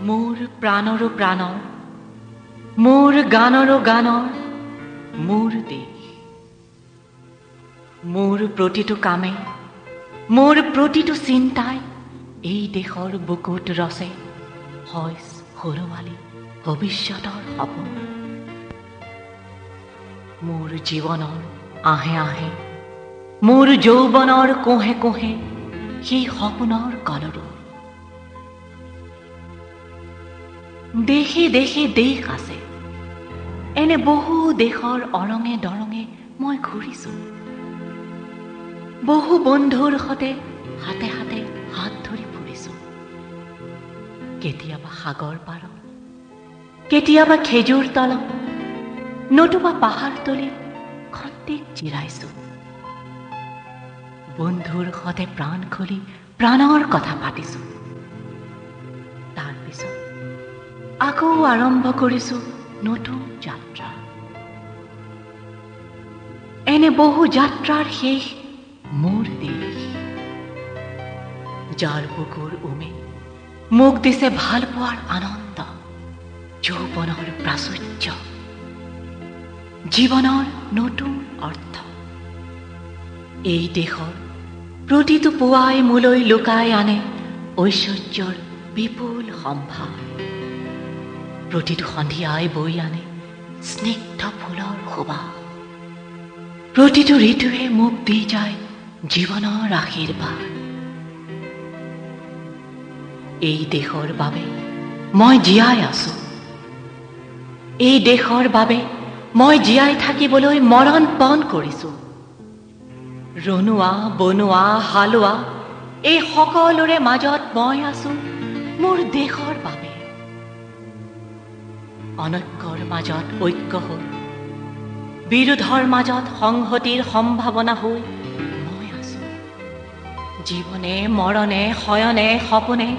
মোৰ প্ৰাণৰো প্ৰাণৰ, মোৰ গানৰো গানৰ, মোৰ দেশ। মোৰ প্ৰতিটো কামে, মোৰ প্ৰতিটো চিন্তাই এই দেশৰ বুকুত ৰচে শইচ সৰুৱালী ভৱিষ্যতৰ সপোন। মোৰ জীৱনৰ আহে আহে, মোৰ যৌৱনৰ কোহে কোহে সেই সপোনৰ কলৰো। দেশে দেশে দেশ আছে, এনে বহু দেশৰ অৰঙে দৰঙে মই ঘূৰিছোঁ। বহু বন্ধুৰ সতে হাতে হাতে হাত ধৰি ফুৰিছোঁ। কেতিয়াবা সাগৰ পাৰত, কেতিয়াবা খেজুৰ তলত, নতুবা পাহাৰ তলি খন্তেক জিৰাইছোঁ। বন্ধুৰ সতে প্ৰাণ খুলি প্ৰাণৰ কথা পাতিছোঁ। তাৰপিছত আকৌ আৰম্ভ কৰিছোঁ নতুন যাত্ৰা। এনে বহু যাত্ৰাৰ শেষ মোৰ দেশ, যাৰ বুকুৰ উমে মোক দিছে ভাল পোৱাৰ আনন্দ, যৌৱনৰ প্ৰাচুৰ্য, জীৱনৰ নতুন অৰ্থ। এই দেশৰ প্ৰতিটো পুৱাই মোলৈ লুকাই আনে ঐশ্বৰ্যৰ বিপুল সম্ভাৰ। প্ৰতিটো সন্ধিয়াই বৈ আনে স্নিগ্ধ ফুলৰ সুবাস। প্ৰতিটো ঋতুৱে মোক দি যায় জীৱনৰ আশীৰ্বাদ। এই দেশৰ বাবে মই জীয়াই আছো। এই দেশৰ বাবে মই জীয়াই থাকিবলৈ মৰণ পণ কৰিছোঁ। ৰনোৱা বনোৱা হালোৱা এই সকলোৰে মাজত মই আছো মোৰ দেশৰ বাবে। অনৈক্যৰ মাজত ঐক্য হৈ, বিৰোধৰ মাজত সংহতিৰ সম্ভাৱনা হৈ মই আছো। জীৱনে মৰণে শয়নে সপোনে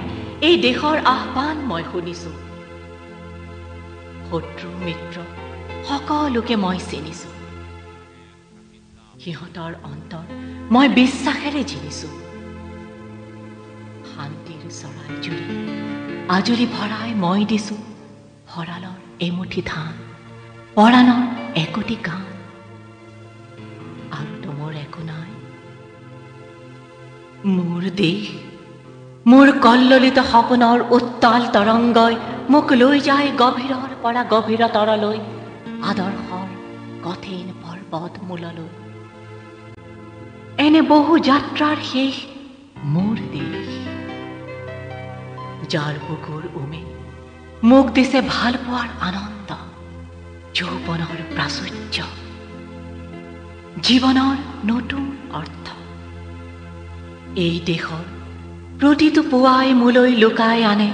এই দেশৰ আহ্বান মই শুনিছোঁ। শত্ৰু মিত্ৰ সকলোকে মই চিনিছোঁ। সিহঁতৰ অন্তৰ মই বিশ্বাসেৰে জিনিছোঁ। শান্তিৰ চৰাই জুৰি আজুৰি ভৰাই মই দিছোঁ ভঁৰালৰ এমুঠি ধান, পৰাণৰ একোটি গান। আৰু মোৰ একো নাই। মোৰ দেশ, মোৰ কল্ললিত সপোনৰ উত্তাল তৰংগই মোক লৈ যায় গভীৰৰ পৰা গভীৰতৰলৈ, আদৰ্শৰ কঠিন পৰ্বত মূললৈ। এনে বহু যাত্ৰাৰ শেষ মোৰ দেশ, যাৰ বুকুৰ উমে মোক দিছে ভাল পোৱাৰ আনন্দ, যৌৱনৰ প্ৰাচুৰ্য, জীৱনৰ নতুন অৰ্থ। এই দেশৰ প্ৰতিটো পুৱাই মোলৈ লুকাই আনে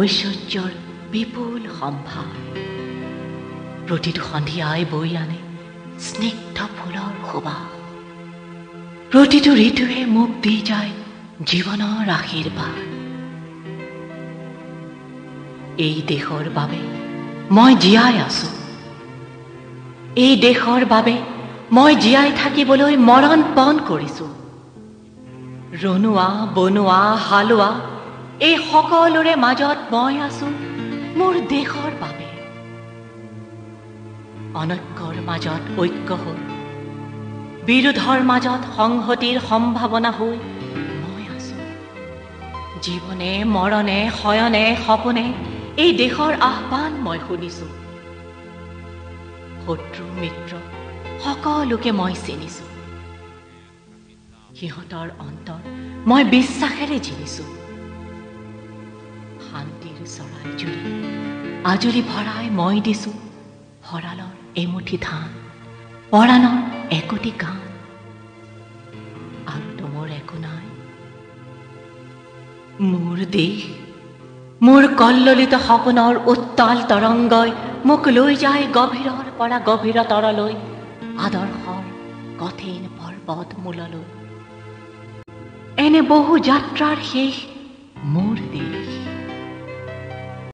ঐশ্বৰ্যৰ বিপুল সম্ভাৰ। প্ৰতিটো সন্ধিয়াই বৈ আনে স্নিগ্ধ ফুলৰ সুবাস। প্ৰতিটো ঋতুৱে মোক দি যায় জীৱনৰ আশীৰ্বাদ। এই দেশৰ বাবে মই জীয়াই আছো। এই দেশৰ বাবে মই জীয়াই থাকিবলৈ মৰণ পণ কৰিছোঁ। ৰনোৱা বনোৱা হালোৱা এই সকলোৰে মাজত মই আছো মোৰ দেশৰ বাবে। অনৈক্যৰ মাজত ঐক্য হৈ, বিৰোধৰ মাজত সংহতিৰ সম্ভাৱনা হৈ মই আছো। জীৱনে মৰণে শয়নে সপোনে এই দেশৰ আহ্বান মই শুনিছোঁ। শত্ৰু মিত্ৰ সকলোকে মই চিনিছোঁ। সিহঁতৰ অন্তৰ মই বিশ্বাসেৰে জিনিছোঁ। শান্তিৰ চৰাই জুৰি আজুৰি ভৰাই মই দিছোঁ ভঁৰালৰ এমুঠি ধান, পৰাণৰ একোটি গান। আৰু মোৰ একো নাই। মোৰ দেশ, মোৰ কল্ললিত সপোনৰ উত্তাল তৰংগই মোক লৈ যায় গভীৰৰ পৰা গভীৰতৰলৈ, আদৰ্শৰ কঠিন পৰ্বত মূললৈ। এনে বহু যাত্ৰাৰ শেষ মোৰ দেশ,